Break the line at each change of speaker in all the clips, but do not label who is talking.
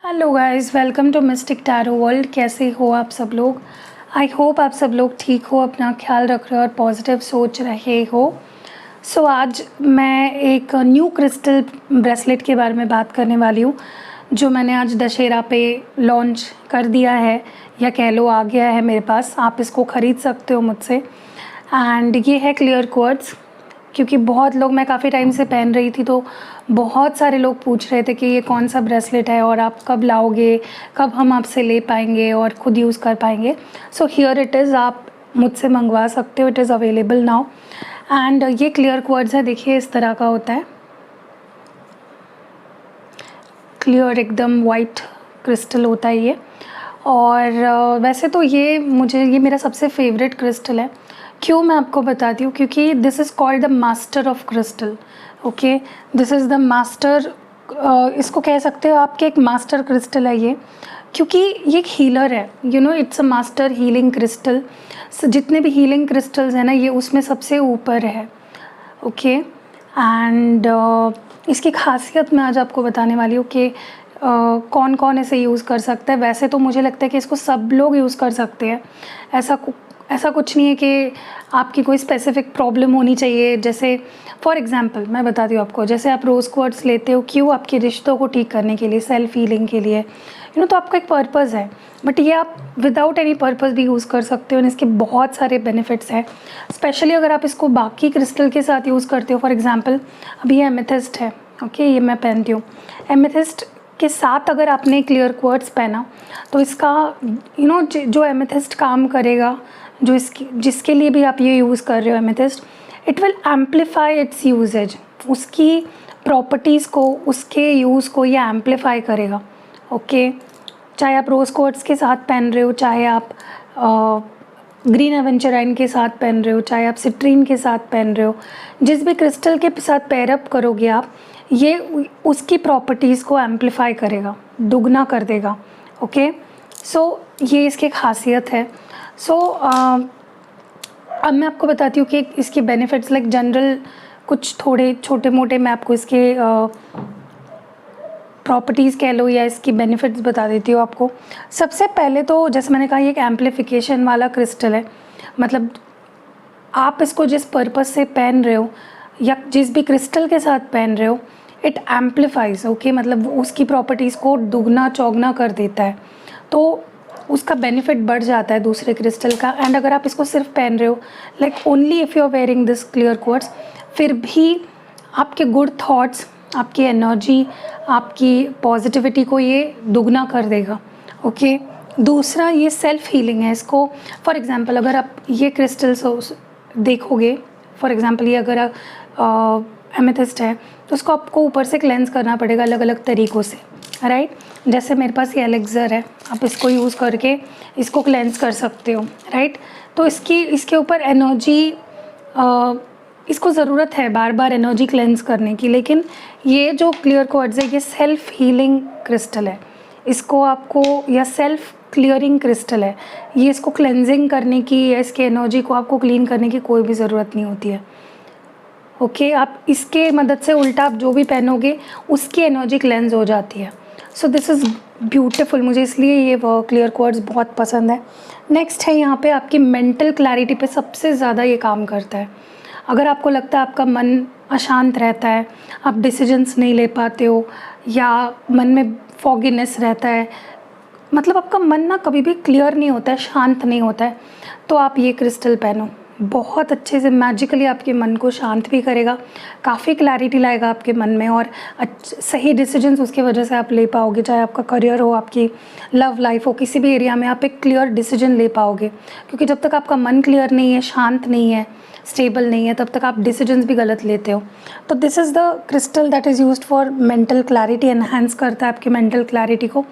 Hello guys, welcome to Mystic Tarot World. कैसे हो आप सब लोग? आई होप आप सब लोग ठीक हो, अपना ख्याल रख रहे हो और पॉजिटिव सोच रहे हो। सो आज मैं एक न्यू क्रिस्टल ब्रेसलेट के बारे में बात करने वाली हूँ, जो मैंने आज दशहरा पे लॉन्च कर दिया है, या कह लो आ गया है मेरे पास। आप इसको ख़रीद सकते हो मुझसे। एंड ये है क्लियर क्वार्ट्ज, क्योंकि बहुत लोग, मैं काफ़ी टाइम से पहन रही थी तो बहुत सारे लोग पूछ रहे थे कि ये कौन सा ब्रेसलेट है और आप कब लाओगे, कब हम आपसे ले पाएंगे और ख़ुद यूज़ कर पाएंगे। सो हियर इट इज़, आप मुझसे मंगवा सकते हो। It is available now. And ये क्लियर क्वार्ट्ज है, देखिए इस तरह का होता है, क्लियर एकदम वाइट क्रिस्टल होता है ये। और वैसे तो ये मेरा सबसे फेवरेट क्रिस्टल है। क्यों, मैं आपको बताती हूँ। क्योंकि this is called the master of crystal. Okay, this is the master, इसको कह सकते हो आपके, एक मास्टर क्रिस्टल है ये। क्योंकि ये एक हीलर है, it's a master healing crystal. जितने भी हीलिंग क्रिस्टल्स हैं ना, ये उसमें सबसे ऊपर है। ओके, एंड इसकी खासियत मैं आज आपको बताने वाली हूँ कि कौन कौन इसे यूज़ कर सकता है। वैसे तो मुझे लगता है कि इसको सब लोग यूज़ कर सकते हैं। ऐसा कुछ नहीं है कि आपकी कोई स्पेसिफिक प्रॉब्लम होनी चाहिए। जैसे फॉर एग्जांपल मैं बताती हूँ आपको, जैसे आप रोज़ क्वार्ट्ज लेते हो, क्यों? आपके रिश्तों को ठीक करने के लिए, सेल्फ हीलिंग के लिए, तो आपका एक पर्पज़ है। बट ये आप विदाउट एनी पर्पज़ भी यूज़ कर सकते हो, और इसके बहुत सारे बेनिफिट्स हैं। स्पेशली अगर आप इसको बाकी क्रिस्टल के साथ यूज़ करते हो। फॉर एग्जांपल अभी ये एमेथिस्ट है, ओके, ये मैं पहनती हूँ। एमेथिस्ट के साथ अगर आपने क्लियर क्वार्ट्ज पहना तो इसका जो एमेथिस्ट काम करेगा, जिसके लिए भी आप ये यूज़ कर रहे हो amethyst, it will amplify its usages. उसकी प्रॉपर्टीज़ को, उसके यूज़ को ये एम्पलीफाई करेगा। ओके, चाहे आप रोज़ क्वार्ट्ज के साथ पहन रहे हो, चाहे आप ग्रीन एवेंचराइन के साथ पहन रहे हो, चाहे आप सिट्रीन के साथ पहन रहे हो, जिस भी क्रिस्टल के साथ पेयरअप करोगे आप, ये उसकी प्रॉपर्टीज़ को एम्पलीफाई करेगा, दुगना कर देगा। ओके, सो ये इसकी खासियत है। सो अब मैं आपको बताती हूँ कि इसके बेनिफिट्स, लाइक जनरल कुछ थोड़े छोटे मोटे मैं आपको इसके प्रॉपर्टीज़ कह लो या इसकी बेनिफिट्स बता देती हूँ आपको। सबसे पहले तो जैसे मैंने कहा, ये एक एम्पलीफिकेशन वाला क्रिस्टल है। मतलब आप इसको जिस पर्पज़ से पहन रहे हो या जिस भी क्रिस्टल के साथ पहन रहे हो, इट एम्पलीफाइज। ओके, मतलब उसकी प्रॉपर्टीज़ को दुगना चौगना कर देता है, तो उसका बेनिफिट बढ़ जाता है दूसरे क्रिस्टल का। एंड अगर आप इसको सिर्फ पहन रहे हो, like only if you are wearing this clear quartz, फिर भी आपके गुड थॉट्स, आपकी एनर्जी, आपकी पॉजिटिविटी को ये दुगना कर देगा। ओके, दूसरा ये सेल्फ हीलिंग है। इसको फॉर एग्जांपल अगर आप ये क्रिस्टल्स देखोगे, फॉर एग्जांपल ये अगर एमेथिस्ट है तो उसको आपको ऊपर से क्लेंस करना पड़ेगा अलग अलग तरीक़ों से, राइट। जैसे मेरे पास ये एलेक्सर है, आप इसको यूज़ करके इसको क्लेंस कर सकते हो, राइट। तो इसके ऊपर एनर्जी, इसको ज़रूरत है बार बार एनर्जी क्लेंस करने की। लेकिन ये जो क्लियर क्वार्ट्ज है, ये सेल्फ हीलिंग क्रिस्टल है। इसको आपको, या सेल्फ क्लियरिंग क्रिस्टल है ये, इसको क्लेंजिंग करने की या इसके एनर्जी को आपको क्लीन करने की कोई भी ज़रूरत नहीं होती है। ओके, आप इसके मदद से उल्टा आप जो भी पहनोगे उसकी एनर्जी क्लेंज हो जाती है। सो दिस इज़ ब्यूटीफुल, मुझे इसलिए ये क्लियर क्वार्ट्ज बहुत पसंद है। नेक्स्ट है यहाँ पे आपकी मेंटल क्लैरिटी पे सबसे ज़्यादा ये काम करता है। अगर आपको लगता है आपका मन अशांत रहता है, आप डिसीजंस नहीं ले पाते हो, या मन में फॉगीनेस रहता है, मतलब आपका मन ना कभी भी क्लियर नहीं होता है, शांत नहीं होता है, तो आप ये क्रिस्टल पहनो। बहुत अच्छे से मैजिकली आपके मन को शांत भी करेगा, काफ़ी क्लैरिटी लाएगा आपके मन में, और सही डिसीजंस उसकी वजह से आप ले पाओगे। चाहे आपका करियर हो, आपकी लव लाइफ हो, किसी भी एरिया में आप एक क्लियर डिसीजन ले पाओगे। क्योंकि जब तक आपका मन क्लियर नहीं है, शांत नहीं है, स्टेबल नहीं है, तब तक आप डिसीजंस भी गलत लेते हो। तो this is the crystal that is used for mental clarity, enhance करता है आपकी मेंटल क्लैरिटी को।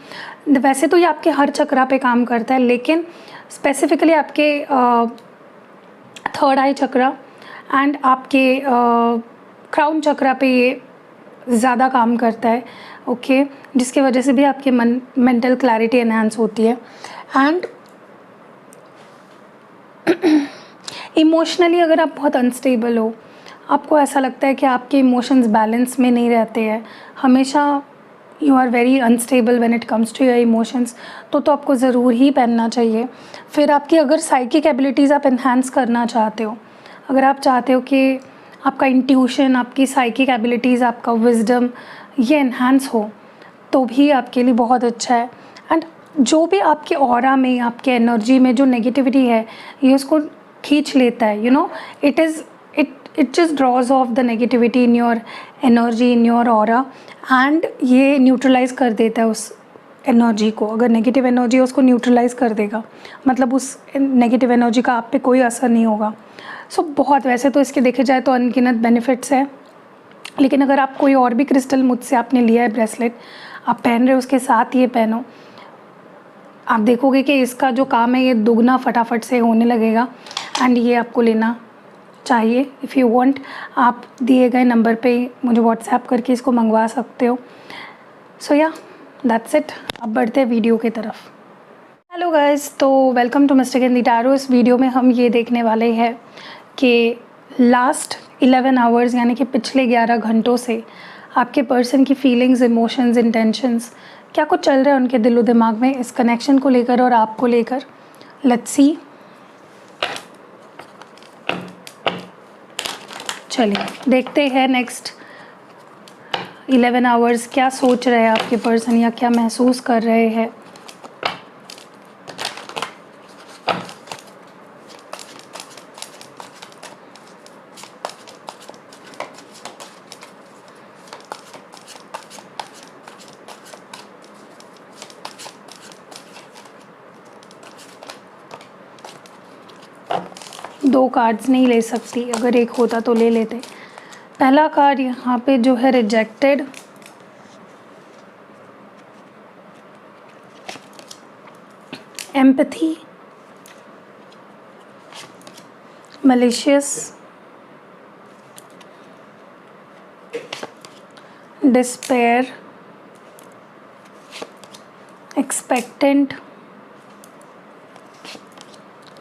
वैसे तो ये आपके हर चक्रा पे काम करता है, लेकिन स्पेसिफिकली आपके थर्ड आई चक्रा एंड आपके क्राउन चक्रा पे ये ज़्यादा काम करता है। ओके, जिसकी वजह से भी आपके मेंटल क्लैरिटी एनहांस होती है। एंड इमोशनली अगर आप बहुत अनस्टेबल हो, आपको ऐसा लगता है कि आपके इमोशंस बैलेंस में नहीं रहते हैं, हमेशा you are very unstable when it comes to your emotions, तो आपको ज़रूर ही पहनना चाहिए। फिर आपकी अगर साइकिक एबिलिटीज़ आप इन्हांस करना चाहते हो, अगर आप चाहते हो कि आपका इंट्यूशन, आपकी साइकिक एबिलिटीज़, आपका विजडम ये इन्हांस हो, तो भी आपके लिए बहुत अच्छा है। एंड जो भी आपके ऑरा में, आपके एनर्जी में जो नेगेटिविटी है, ये उसको खींच लेता है। It just draws off the negativity in your energy, in your aura, and ये न्यूट्रलाइज कर देता है उस एनर्जी को। अगर नेगेटिव एनर्जी है उसको न्यूट्रलाइज कर देगा, मतलब उस नेगेटिव एनर्जी का आप पे कोई असर नहीं होगा। बहुत वैसे तो इसके देखे जाए तो अनगिनत बेनिफिट्स है, लेकिन अगर आप कोई और भी क्रिस्टल मुझसे आपने लिया है ब्रेसलेट, आप पहन रहे हो, उसके साथ ये पहनो, आप देखोगे कि इसका जो काम है ये दुगना फटाफट से होने लगेगा। एंड ये आपको लेना चाहिए। इफ़ यू वांट, आप दिए गए नंबर पे मुझे व्हाट्सएप करके इसको मंगवा सकते हो। सो या दैट्स इट। अब बढ़ते हैं वीडियो की तरफ। हेलो गाइस, तो welcome to mister in the tarot. इस वीडियो में हम ये देखने वाले हैं कि लास्ट 11 आवर्स यानी कि पिछले 11 घंटों से आपके पर्सन की फीलिंग्स, इमोशंस, इंटेंशंस क्या कुछ चल रहा है उनके दिलो दिमाग में इस कनेक्शन को लेकर और आपको लेकर। Let's see. चलिए देखते हैं नेक्स्ट 11 आवर्स क्या सोच रहे हैं आपके पर्सन या क्या महसूस कर रहे हैं। दो कार्ड्स नहीं ले सकती, अगर एक होता तो ले लेते। पहला कार्ड यहाँ पे जो है rejected, empathy, malicious, despair, expectant,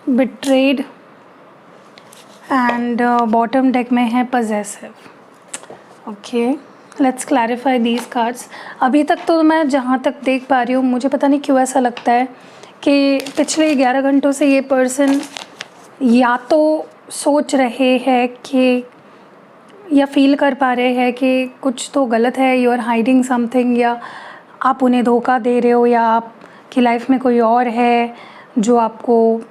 betrayed, and bottom deck में है possessive. Okay, let's clarify these cards. अभी तक तो मैं जहाँ तक देख पा रही हूँ, मुझे पता नहीं क्यों ऐसा लगता है कि पिछले 11 घंटों से ये पर्सन या तो सोच रहे हैं कि या फील कर पा रहे हैं कि कुछ तो गलत है, यू आर हाइडिंग समथिंग, या आप उन्हें धोखा दे रहे हो, या आपकी लाइफ में कोई और है जो आपको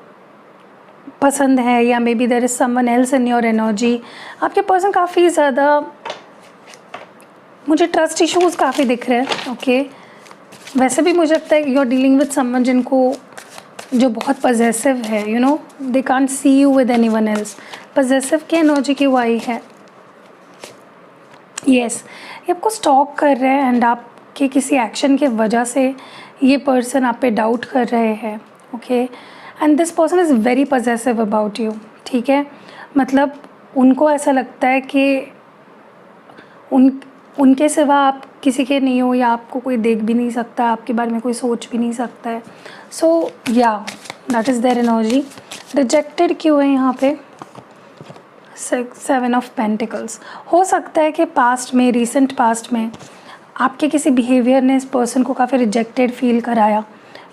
पसंद है, या may be there is someone else in your energy. आपके पर्सन काफ़ी ज़्यादा, मुझे ट्रस्ट इश्यूज़ काफ़ी दिख रहे हैं। ओके, वैसे भी मुझे लगता है you are dealing with someone जो बहुत पजेसिव है, you know, they can't see you with anyone else. Possessive की एनर्जी क्यों आई है? यस, ये आपको स्टॉक कर रहे हैं एंड आपके किसी एक्शन के वजह से ये पर्सन आप पे डाउट कर रहे हैं। Okay, and this person is very possessive about you. ठीक है, मतलब उनको ऐसा लगता है कि उनके सिवा आप किसी के नहीं हो, या आपको कोई देख भी नहीं सकता, आपके बारे में कोई सोच भी नहीं सकता है। सो yeah that is their energy. Rejected क्यों है यहाँ पे? 7 ऑफ पेंटिकल्स। हो सकता है कि पास्ट में, रिसेंट पास्ट में आपके किसी बिहेवियर ने इस पर्सन को काफ़ी रिजेक्टेड फील कराया,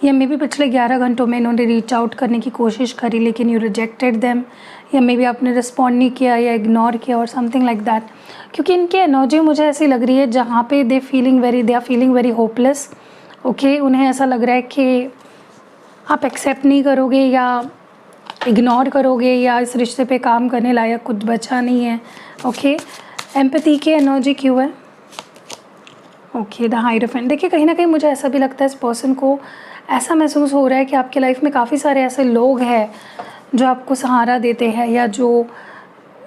या मे बी पिछले 11 घंटों में इन्होंने रीच आउट करने की कोशिश करी लेकिन यू रिजेक्टेड देम, या मे बी आपने रिस्पॉन्ड नहीं किया या इग्नोर किया और समथिंग लाइक दैट। क्योंकि इनकी एनर्जी मुझे ऐसी लग रही है जहाँ पे they are feeling very hopeless. Okay, उन्हें ऐसा लग रहा है कि आप एक्सेप्ट नहीं करोगे या इग्नोर करोगे, या इस रिश्ते पे काम करने लायक कुछ बचा नहीं है। ओके, एम्पैथी की एनर्जी क्यों है? Okay, the hierophant. देखिए, कहीं ना कहीं मुझे ऐसा भी लगता है इस पर्सन को ऐसा महसूस हो रहा है कि आपके लाइफ में काफ़ी सारे ऐसे लोग हैं जो आपको सहारा देते हैं या जो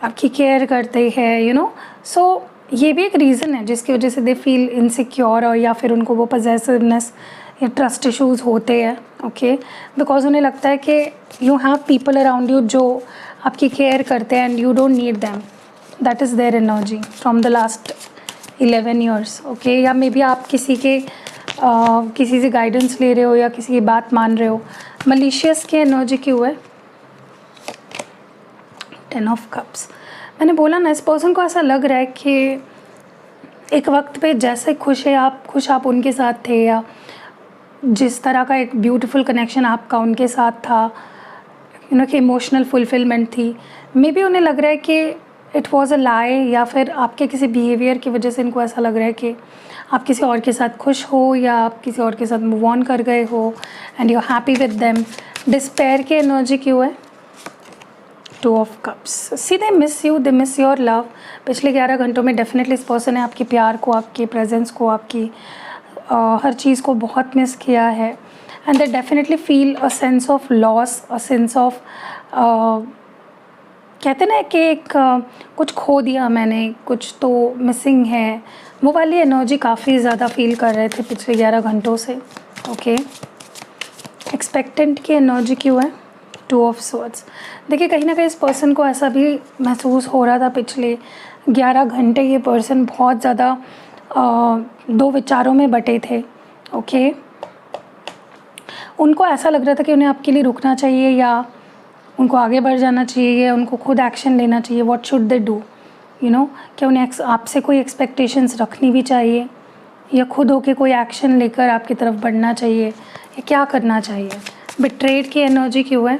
आपकी केयर करते हैं, यू नो। सो ये भी एक रीज़न है जिसकी वजह से दे फील इनसिक्योर, और या फिर उनको वो पजेसिवनेस या ट्रस्ट इश्यूज़ होते हैं। ओके, बिकॉज उन्हें लगता है कि you have people around you जो आपकी केयर करते हैं and you don't need them. That is their energy from the last 11 years. Okay, या मे बी आप किसी से गाइडेंस ले रहे हो या किसी की बात मान रहे हो। मलिशियस की एनर्जी क्यों है? 10 ऑफ कप्स। मैंने बोला ना, इस पर्सन को ऐसा लग रहा है कि एक वक्त पे जैसे खुश आप उनके साथ थे, या जिस तरह का एक ब्यूटीफुल कनेक्शन आपका उनके साथ था, कि इमोशनल फुलफिलमेंट थी, मे बी उन्हें लग रहा है कि इट वाज अ लाई, या फिर आपके किसी बिहेवियर की वजह से इनको ऐसा लग रहा है कि आप किसी और के साथ खुश हो, या आप किसी और के साथ मूव ऑन कर गए हो and you are happy with them. Despair की एनर्जी क्यों है? 2 of cups. See they miss you, they miss your love. पिछले 11 घंटों में डेफिनेटली इस पर्सन ने आपके प्यार को, आपके प्रेजेंस को, आपकी हर चीज़ को बहुत मिस किया है। And they definitely feel a sense of loss, a sense of, कहते ना कि एक कुछ खो दिया मैंने, कुछ तो मिसिंग है, वो वाली एनर्जी काफ़ी ज़्यादा फील कर रहे थे पिछले 11 घंटों से। ओके, एक्सपेक्टेंट की एनर्जी क्यों है? 2 ऑफ स्वॉर्ड्स। देखिए, कहीं ना कहीं इस पर्सन को ऐसा भी महसूस हो रहा था पिछले 11 घंटे, ये पर्सन बहुत ज़्यादा 2 विचारों में बटे थे। ओके, उनको ऐसा लग रहा था कि उन्हें आपके लिए रुकना चाहिए, या उनको आगे बढ़ जाना चाहिए, या उनको खुद एक्शन लेना चाहिए। What should they do? क्या उन्हें आपसे कोई एक्सपेक्टेशंस रखनी भी चाहिए, या खुद होके कोई एक्शन लेकर आपकी तरफ बढ़ना चाहिए, या क्या करना चाहिए? बिट्रेड की एनर्जी क्यों है?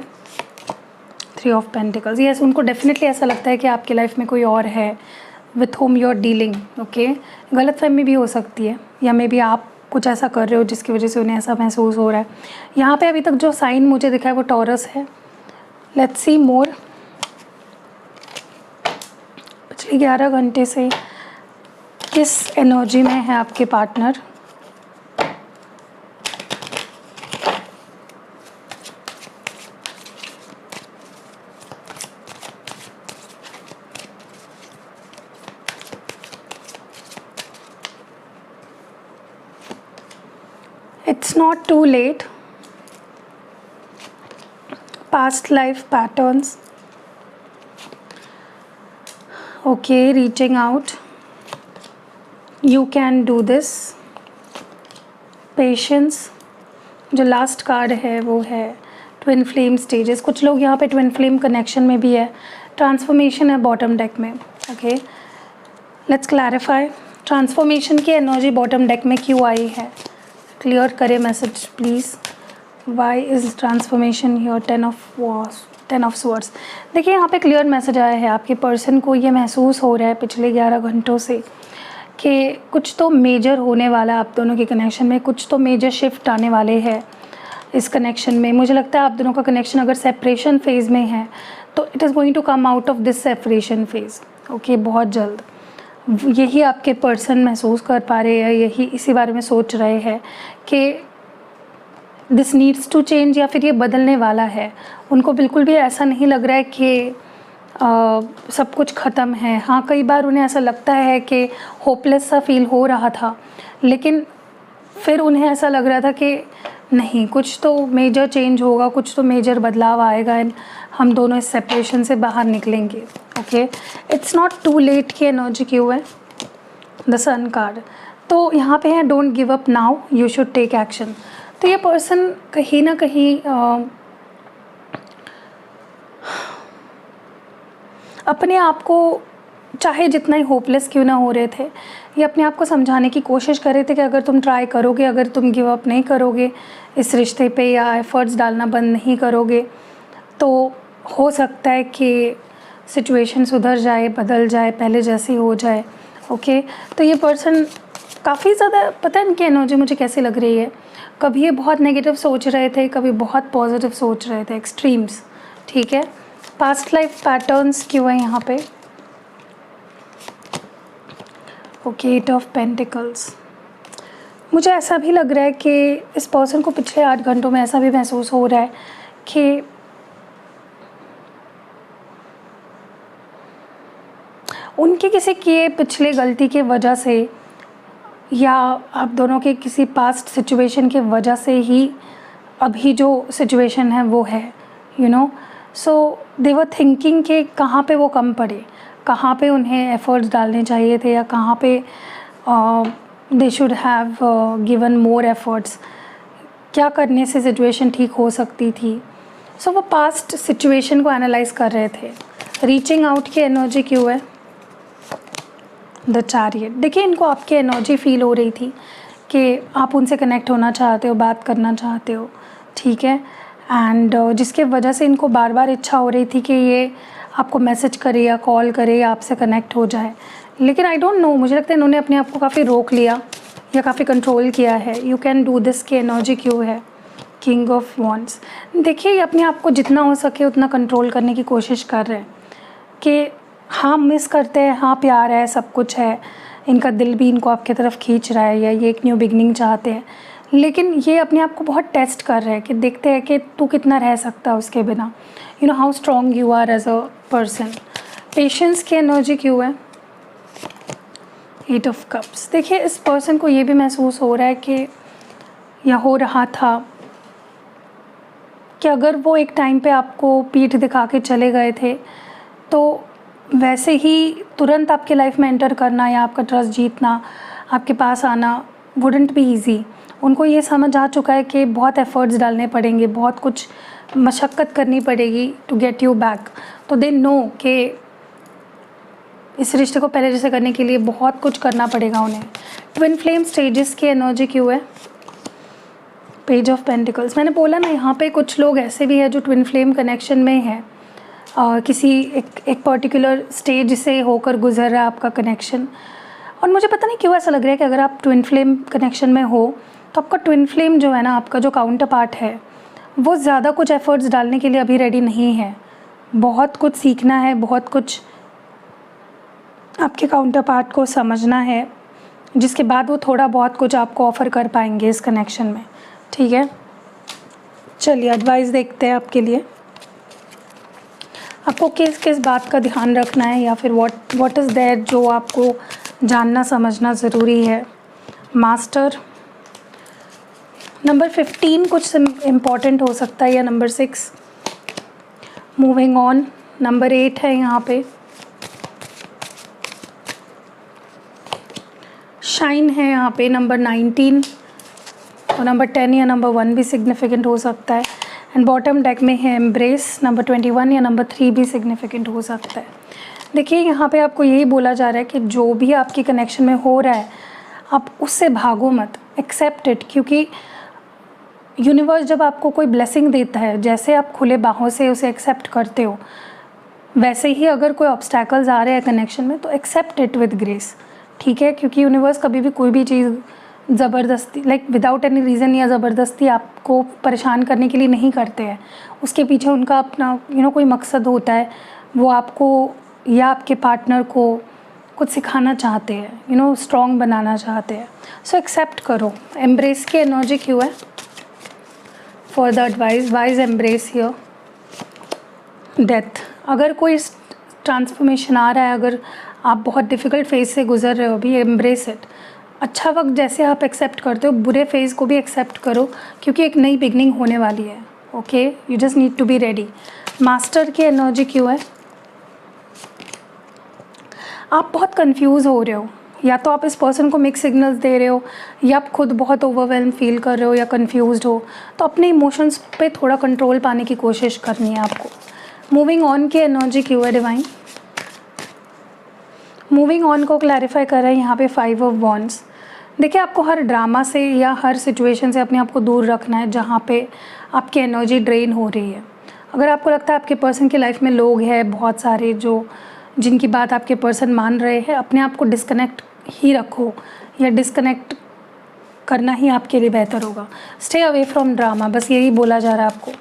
3 ऑफ पेंटिकल्स। यस, उनको डेफिनेटली ऐसा लगता है कि आपकी लाइफ में कोई और है with whom you are dealing. Okay, गलतफहमी भी हो सकती है, या मे बी आप कुछ ऐसा कर रहे हो जिसकी वजह से उन्हें ऐसा महसूस हो रहा है। यहाँ पे अभी तक जो साइन मुझे दिखा है वो टॉरस है। लेट्स सी मोर। पिछले 11 घंटे से किस एनर्जी में है आपके partner? It's not too late. Past life patterns. Okay, reaching out. You can do this. Patience. जो लास्ट कार्ड है वो है ट्विन फ्लेम स्टेजेस। कुछ लोग यहाँ पे ट्विन फ्लेम कनेक्शन में भी है। ट्रांसफॉर्मेशन है बॉटम डेक में। Okay, let's clarify. ट्रांसफॉर्मेशन की एनर्जी बॉटम डेक में क्यों आई है? क्लियर करें message please. Why is transformation here? 10 of swords. देखिए, यहाँ पे क्लियर मैसेज आया है, आपके पर्सन को ये महसूस हो रहा है पिछले 11 घंटों से कि कुछ तो मेजर होने वाला है आप दोनों के कनेक्शन में, कुछ तो मेजर शिफ्ट आने वाले हैं इस कनेक्शन में। मुझे लगता है आप दोनों का कनेक्शन अगर सेपरेशन फेज़ में है तो it is going to come out of this separation phase. Okay, बहुत जल्द। यही आपके पर्सन महसूस कर पा रहे हैं, यही इसी बारे में सोच रहे हैं कि दिस नीड्स टू चेंज, या फिर ये बदलने वाला है। उनको बिल्कुल भी ऐसा नहीं लग रहा है कि सब कुछ ख़त्म है। हाँ, कई बार उन्हें ऐसा लगता है कि होपलेस सा फील हो रहा था, लेकिन फिर उन्हें ऐसा लग रहा था कि नहीं, कुछ तो मेजर चेंज होगा, कुछ तो मेजर बदलाव आएगा एंड हम दोनों इस सेपरेशन से बाहर निकलेंगे। Okay, it's not too late की एनर्जी क्यों है? The sun card. तो यहाँ पे है don't give up now, you should take action. तो ये पर्सन कहीं ना कहीं अपने आप को, चाहे जितना ही होपलेस क्यों ना हो रहे थे, ये अपने आप को समझाने की कोशिश कर रहे थे कि अगर तुम ट्राई करोगे, अगर तुम गिव अप नहीं करोगे इस रिश्ते पे, या एफ़र्ट्स डालना बंद नहीं करोगे, तो हो सकता है कि सिचुएशन सुधर जाए, बदल जाए, पहले जैसी हो जाए। ओके, तो ये पर्सन काफ़ी ज़्यादा, पता है इनकी एनर्जी मुझे कैसी लग रही है, कभी ये बहुत नेगेटिव सोच रहे थे, कभी बहुत पॉजिटिव सोच रहे थे, एक्सट्रीम्स। ठीक है, पास्ट लाइफ पैटर्न्स क्यों है यहाँ पे? Okay, 8 of pentacles. मुझे ऐसा भी लग रहा है कि इस पर्सन को पिछले 8 घंटों में ऐसा भी महसूस हो रहा है कि उनके किसी किए पिछले गलती के वजह से, या आप दोनों के किसी पास्ट सिचुएशन के वजह से ही अभी जो सिचुएशन है वो है, सो दे वर थिंकिंग कि कहाँ पे वो कम पड़े, कहाँ पे उन्हें एफ़र्ट्स डालने चाहिए थे, या कहाँ पे they should have given more efforts, क्या करने से सिचुएशन ठीक हो सकती थी। सो वो पास्ट सिचुएशन को एनालाइज कर रहे थे। रीचिंग आउट की एनर्जी क्यों है? The chariot. देखिए इनको आपकी एनर्जी फील हो रही थी कि आप उनसे कनेक्ट होना चाहते हो, बात करना चाहते हो, ठीक है। एंड जिसके वजह से इनको बार बार इच्छा हो रही थी कि ये आपको मैसेज करे या कॉल करे या आपसे कनेक्ट हो जाए, लेकिन आई डोंट नो, मुझे लगता है इन्होंने अपने आप को काफ़ी रोक लिया या काफ़ी कंट्रोल किया है। यू कैन डू दिस की एनर्जी क्यों है, किंग ऑफ वॉन्ड्स। देखिए ये अपने आप को जितना हो सके उतना कंट्रोल करने की कोशिश कर रहे हैं कि हाँ मिस करते हैं, हाँ प्यार है, सब कुछ है, इनका दिल भी इनको आपकी तरफ खींच रहा है या ये एक न्यू बिगनिंग चाहते हैं, लेकिन ये अपने आप को बहुत टेस्ट कर रहे हैं कि देखते हैं कि तू कितना रह सकता है उसके बिना, you know how strong you are as a person. Patience की एनर्जी क्यों है, 8 ऑफ कप्स। देखिए इस पर्सन को ये भी महसूस हो रहा है कि या हो रहा था कि अगर वो एक टाइम पे आपको पीठ दिखा के चले गए थे तो वैसे ही तुरंत आपके लाइफ में एंटर करना या आपका ट्रस्ट जीतना, आपके पास आना वुडंट बी ईजी। उनको ये समझ आ चुका है कि बहुत एफर्ट्स डालने पड़ेंगे, बहुत कुछ मशक्क़त करनी पड़ेगी टू गेट यू बैक। तो दे नो कि इस रिश्ते को पहले जैसे करने के लिए बहुत कुछ करना पड़ेगा उन्हें। ट्विन फ्लेम स्टेजेस की एनर्जी क्यों है, पेज ऑफ पेंटिकल्स। मैंने बोला ना यहाँ पे कुछ लोग ऐसे भी हैं जो ट्विन फ्लेम कनेक्शन में हैं, किसी एक पर्टिकुलर स्टेज से होकर गुजर रहा है आपका कनेक्शन। और मुझे पता नहीं क्यों ऐसा लग रहा है कि अगर आप ट्विन फ्लेम कनेक्शन में हो तो आपका ट्विन फ्लेम जो है ना, आपका जो काउंटर पार्ट है, वो ज़्यादा कुछ एफर्ट्स डालने के लिए अभी रेडी नहीं है। बहुत कुछ सीखना है, बहुत कुछ आपके काउंटर पार्ट को समझना है, जिसके बाद वो थोड़ा बहुत कुछ आपको ऑफ़र कर पाएंगे इस कनेक्शन में, ठीक है। चलिए एडवाइस देखते हैं आपके लिए, आपको किस किस बात का ध्यान रखना है या फिर व्हाट इज़ देयर जो आपको जानना समझना ज़रूरी है। मास्टर, नंबर 15 कुछ इम्पॉर्टेंट हो सकता है या नंबर 6। मूविंग ऑन, नंबर 8 है यहाँ पे। शाइन है यहाँ पे नंबर 19 और नंबर 10 या नंबर 1 भी सिग्निफिकेंट हो सकता है। एंड बॉटम डेक में है एम्ब्रेस, नंबर 21 या नंबर 3 भी सिग्निफिकेंट हो सकता है। देखिए यहाँ पे आपको यही बोला जा रहा है कि जो भी आपकी कनेक्शन में हो रहा है आप उससे भागो मत, एक्सेप्ट इट। क्योंकि यूनिवर्स जब आपको कोई ब्लेसिंग देता है, जैसे आप खुले बाहों से उसे एक्सेप्ट करते हो, वैसे ही अगर कोई ऑब्स्टैकल्स आ रहे हैं कनेक्शन में तो एक्सेप्ट इट विद ग्रेस, ठीक है। क्योंकि यूनिवर्स कभी भी कोई भी चीज़ ज़बरदस्ती विदाउट एनी रीज़न या ज़बरदस्ती आपको परेशान करने के लिए नहीं करते हैं। उसके पीछे उनका अपना कोई मकसद होता है, वो आपको या आपके पार्टनर को कुछ सिखाना चाहते हैं, स्ट्रॉन्ग बनाना चाहते हैं। सो एक्सेप्ट करो। एम्ब्रेस की एनर्जी क्यों है for the advice, wise embrace here. Death, अगर कोई ट्रांसफॉर्मेशन आ रहा है, अगर आप बहुत डिफ़िकल्ट फेज से गुजर रहे हो अभी, एम्ब्रेस इट। अच्छा वक्त जैसे आप एक्सेप्ट करते हो, बुरे फेज़ को भी एक्सेप्ट करो क्योंकि एक नई बिगनिंग होने वाली है, okay. You just need to be ready. Master की एनर्जी क्यों है, आप बहुत कंफ्यूज हो रहे हो, या तो आप इस पर्सन को मिक्स सिग्नल्स दे रहे हो या आप खुद बहुत ओवरवेल्म फील कर रहे हो या कंफ्यूज्ड हो। तो अपने इमोशंस पे थोड़ा कंट्रोल पाने की कोशिश करनी है आपको। मूविंग ऑन की एनर्जी क्यों है डिवाइन। मूविंग ऑन को क्लैरिफाई कर रहा है यहाँ पे 5 ऑफ वॉन्ड्स। देखिए आपको हर ड्रामा से या हर सिचुएशन से अपने आप को दूर रखना है जहाँ पे आपकी एनर्जी ड्रेन हो रही है। अगर आपको लगता है आपके पर्सन की लाइफ में लोग हैं बहुत सारे जो जिनकी बात आपके पर्सन मान रहे हैं, अपने आप को डिस्कनेक्ट ही रखो या डिस्कनेक्ट करना ही आपके लिए बेहतर होगा। स्टे अवे फ्रॉम ड्रामा, बस यही बोला जा रहा है आपको।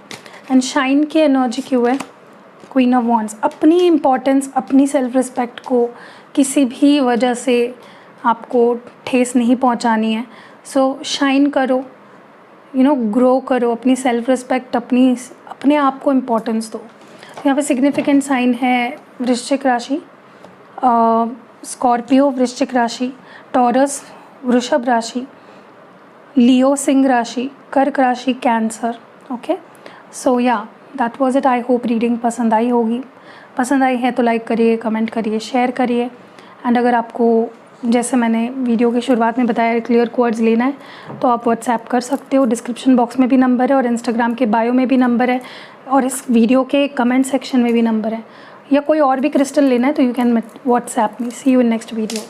एंड शाइन की एनर्जी क्यों है, क्वीन ऑफ वॉन्ड्स। अपनी इम्पोर्टेंस, अपनी सेल्फ रिस्पेक्ट को किसी भी वजह से आपको ठेस नहीं पहुंचानी है। सो शाइन करो, ग्रो करो, अपनी सेल्फ रिस्पेक्ट, अपने आप को इम्पोर्टेंस दो। यहाँ पे सिग्निफिकेंट साइन है वृश्चिक राशि, स्कॉर्पियो वृश्चिक राशि, टॉरस वृषभ राशि, लियो सिंह राशि, कर्क राशि, cancer, okay. So yeah that was it. I hope reading पसंद आई होगी। पसंद आई है तो लाइक करिए, कमेंट करिए, शेयर करिए। एंड अगर आपको जैसे मैंने वीडियो की शुरुआत में बताया क्लियर कोड्स लेना है तो आप व्हाट्सएप कर सकते हो। डिस्क्रिप्शन बॉक्स में भी नंबर है और इंस्टाग्राम के बायो में भी नंबर है और इस वीडियो के कमेंट सेक्शन में भी नंबर है। या कोई और भी क्रिस्टल लेना है तो you can WhatsApp me. See you in next video.